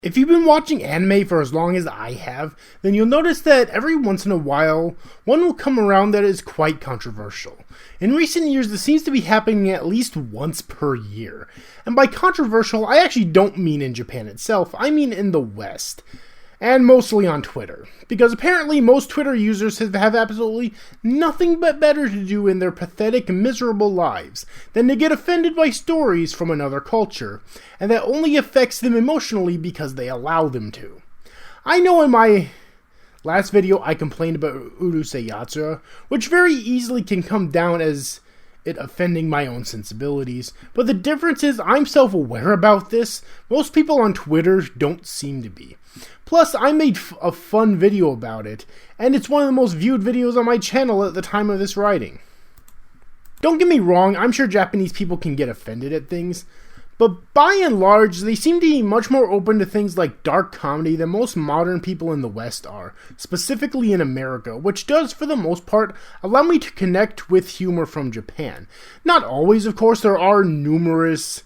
If you've been watching anime for as long as I have, then you'll notice that every once in a while, one will come around that is quite controversial. In recent years, this seems to be happening at least once per year. And by controversial, I actually don't mean in Japan itself, I mean in the West. And mostly on Twitter. Because apparently most Twitter users have absolutely nothing but better to do in their pathetic, miserable lives than to get offended by stories from another culture, and that only affects them emotionally because they allow them to. I know in my last video I complained about Urusei Yatsura, which very easily can come down as it offending my own sensibilities, but the difference is I'm self-aware about this. Most people on Twitter don't seem to be. Plus, I made a fun video about it, and it's one of the most viewed videos on my channel at the time of this writing. Don't get me wrong, I'm sure Japanese people can get offended at things, but by and large, they seem to be much more open to things like dark comedy than most modern people in the West are, specifically in America, which does, for the most part, allow me to connect with humor from Japan. Not always, of course, there are numerous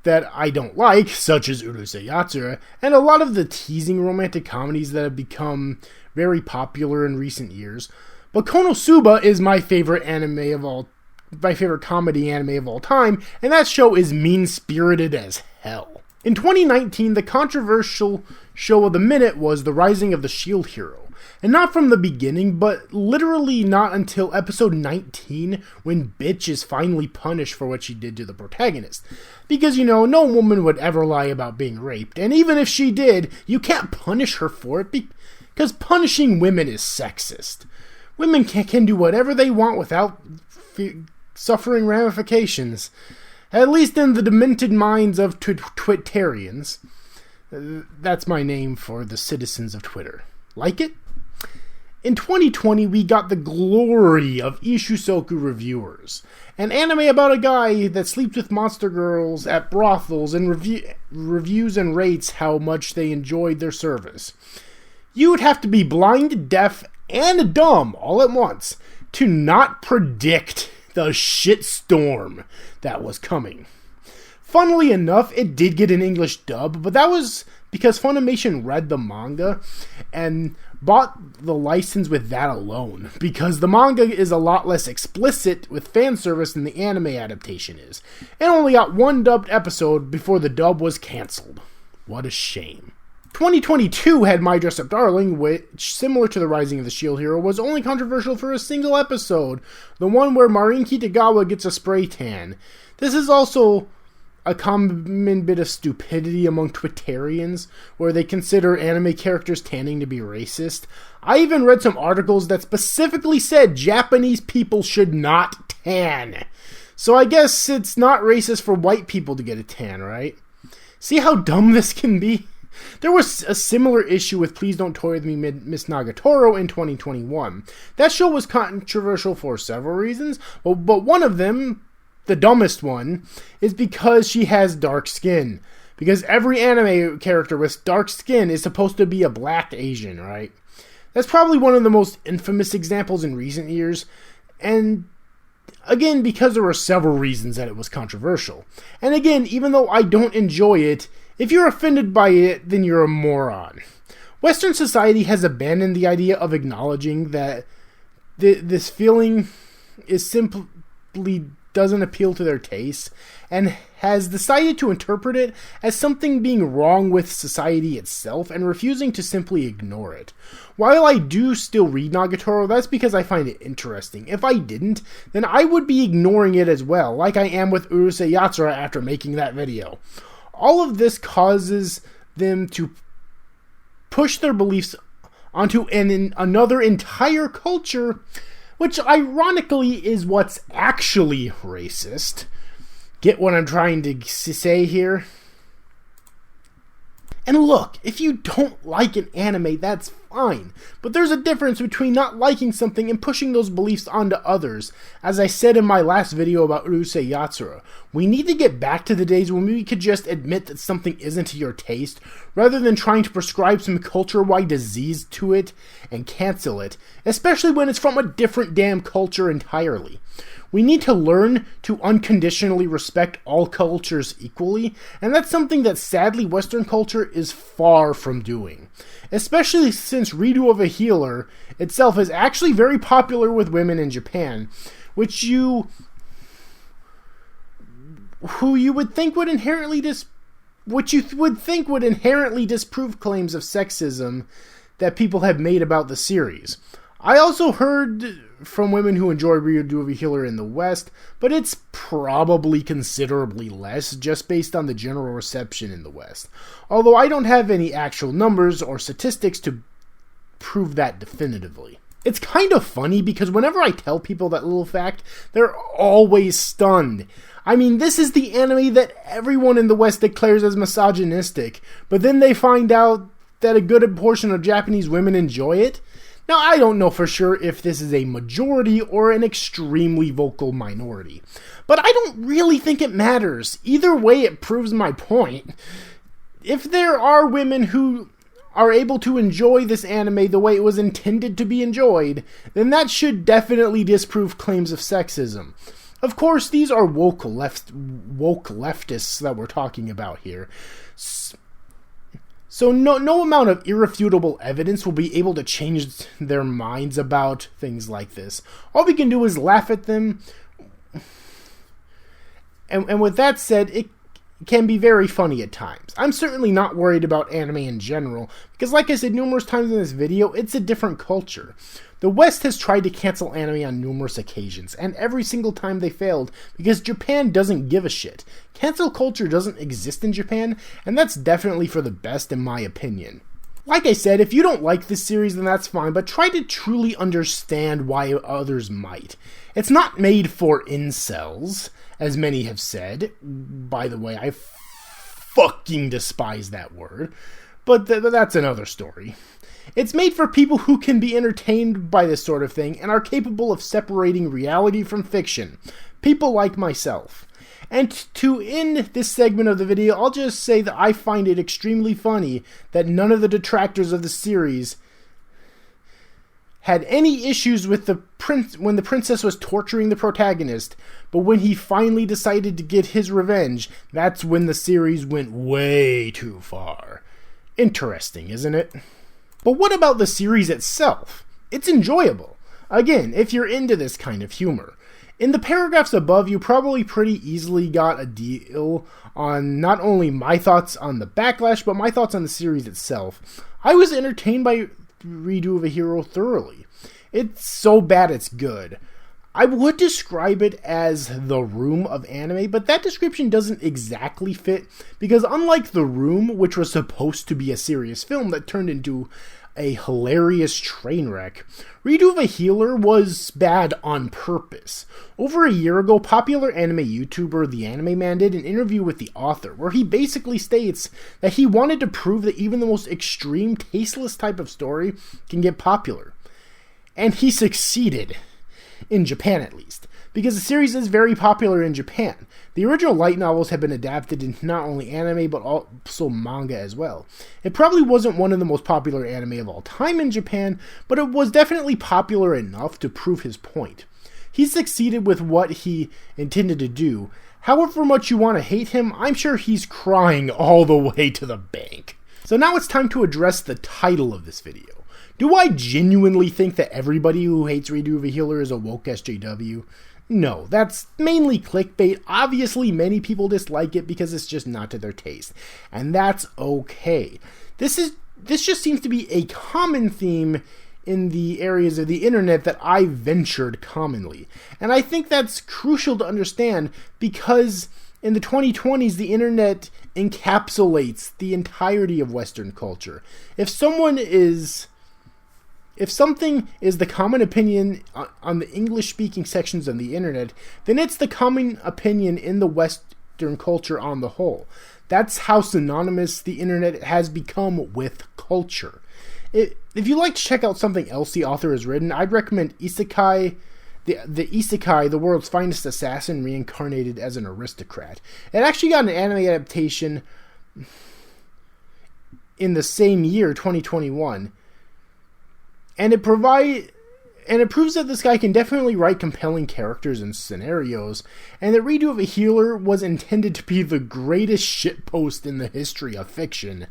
that I don't like, such as Urusei Yatsura, and a lot of the teasing romantic comedies that have become very popular in recent years. But Konosuba is my favorite comedy anime of all time, and that show is mean-spirited as hell. In 2019, the controversial show of the minute was The Rising of the Shield Hero. And not from the beginning, but literally not until episode 19, when Bitch is finally punished for what she did to the protagonist. Because, no woman would ever lie about being raped, and even if she did, you can't punish her for it, because punishing women is sexist. Women can do whatever they want without suffering ramifications. At least in the demented minds of Twitterians. That's my name for the citizens of Twitter. Like it? In 2020, we got the glory of Ishusoku reviewers, an anime about a guy that sleeps with monster girls at brothels and reviews and rates how much they enjoyed their service. You would have to be blind, deaf, and dumb all at once to not predict the shitstorm that was coming. Funnily enough, it did get an English dub, but that was because Funimation read the manga and bought the license with that alone, because the manga is a lot less explicit with fan service than the anime adaptation is, and only got one dubbed episode before the dub was cancelled. What a shame. 2022 had My Dress Up Darling, which, similar to The Rising of the Shield Hero, was only controversial for a single episode, the one where Marin Kitagawa gets a spray tan. This is also a common bit of stupidity among Twitterians, where they consider anime characters tanning to be racist. I even read some articles that specifically said Japanese people should not tan. So I guess it's not racist for white people to get a tan, right? See how dumb this can be? There was a similar issue with Please Don't Toy With Me Miss Nagatoro in 2021. That show was controversial for several reasons, but one of them, the dumbest one, is because she has dark skin. Because every anime character with dark skin is supposed to be a black Asian, right? That's probably one of the most infamous examples in recent years, and again, because there were several reasons that it was controversial. And again, even though I don't enjoy it, if you're offended by it, then you're a moron. Western society has abandoned the idea of acknowledging that this feeling is simply doesn't appeal to their tastes, and has decided to interpret it as something being wrong with society itself and refusing to simply ignore it. While I do still read Nagatoro, that's because I find it interesting. If I didn't, then I would be ignoring it as well, like I am with Urusei Yatsura after making that video. All of this causes them to push their beliefs onto another entire culture, which ironically is what's actually racist. Get what I'm trying to say here? And look, if you don't like an anime, that's fine. But there's a difference between not liking something and pushing those beliefs onto others. As I said in my last video about Urusei Yatsura, we need to get back to the days when we could just admit that something isn't to your taste, rather than trying to prescribe some culture-wide disease to it and cancel it, especially when it's from a different damn culture entirely. We need to learn to unconditionally respect all cultures equally, and that's something that sadly Western culture is far from doing. Especially since Redo of a Healer itself is actually very popular with women in Japan, who you would think would inherently disprove claims of sexism that people have made about the series. I also heard from women who enjoy Redo of a Healer in the West, but it's probably considerably less just based on the general reception in the West. Although I don't have any actual numbers or statistics to prove that definitively. It's kind of funny because whenever I tell people that little fact, they're always stunned. I mean, this is the anime that everyone in the West declares as misogynistic, but then they find out that a good portion of Japanese women enjoy it. Now, I don't know for sure if this is a majority or an extremely vocal minority, but I don't really think it matters. Either way, it proves my point. If there are women who are able to enjoy this anime the way it was intended to be enjoyed, then that should definitely disprove claims of sexism. Of course, these are woke leftists that we're talking about here. So no amount of irrefutable evidence will be able to change their minds about things like this. All we can do is laugh at them. And with that said, it can be very funny at times. I'm certainly not worried about anime in general, because like I said numerous times in this video, it's a different culture. The West has tried to cancel anime on numerous occasions, and every single time they failed, because Japan doesn't give a shit. Cancel culture doesn't exist in Japan, and that's definitely for the best in my opinion. Like I said, if you don't like this series, then that's fine, but try to truly understand why others might. It's not made for incels, as many have said. By the way, I fucking despise that word, but that's another story. It's made for people who can be entertained by this sort of thing and are capable of separating reality from fiction. People like myself. And to end this segment of the video, I'll just say that I find it extremely funny that none of the detractors of the series had any issues with when the princess was torturing the protagonist, but when he finally decided to get his revenge, that's when the series went way too far. Interesting, isn't it? But what about the series itself? It's enjoyable. Again, if you're into this kind of humor. In the paragraphs above, you probably pretty easily got a deal on not only my thoughts on the backlash, but my thoughts on the series itself. I was entertained by Redo of a Hero thoroughly. It's so bad it's good. I would describe it as The Room of anime, but that description doesn't exactly fit, because unlike The Room, which was supposed to be a serious film that turned into a hilarious train wreck, Redo of a Healer was bad on purpose. Over a year ago, popular anime YouTuber The Anime Man did an interview with the author, where he basically states that he wanted to prove that even the most extreme, tasteless type of story can get popular. And he succeeded. In Japan, at least, because the series is very popular in Japan. The original light novels have been adapted into not only anime, but also manga as well. It probably wasn't one of the most popular anime of all time in Japan, but it was definitely popular enough to prove his point. He succeeded with what he intended to do. However much you want to hate him, I'm sure he's crying all the way to the bank. So now it's time to address the title of this video. Do I genuinely think that everybody who hates Redo of a Healer is a woke SJW? No, that's mainly clickbait. Obviously, many people dislike it because it's just not to their taste. And that's okay. This just seems to be a common theme in the areas of the internet that I ventured commonly. And I think that's crucial to understand because in the 2020s, the internet encapsulates the entirety of Western culture. If something is the common opinion on the English-speaking sections of the internet, then it's the common opinion in the Western culture on the whole. That's how synonymous the internet has become with culture. If you'd like to check out something else the author has written, I'd recommend Isekai, the Isekai, the world's finest assassin reincarnated as an aristocrat. It actually got an anime adaptation in the same year, 2021. And And it proves that this guy can definitely write compelling characters and scenarios, and that Redo of a Healer was intended to be the greatest shitpost in the history of fiction,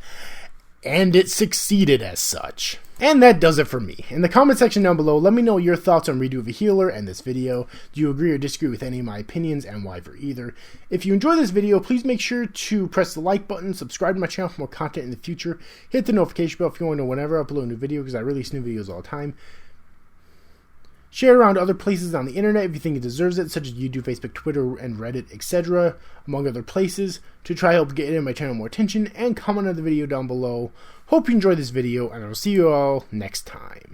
and it succeeded as such. And that does it for me. In the comment section down below, let me know your thoughts on Redo of a Healer and this video. Do you agree or disagree with any of my opinions, and why for either? If you enjoy this video, please make sure to press the like button, subscribe to my channel for more content in the future, hit the notification bell if you want to know whenever I upload a new video, because I release new videos all the time. Share around other places on the internet if you think it deserves it, such as YouTube, Facebook, Twitter, and Reddit, etc., among other places, to try help get my channel more attention, and comment on the video down below. Hope you enjoyed this video, and I will see you all next time.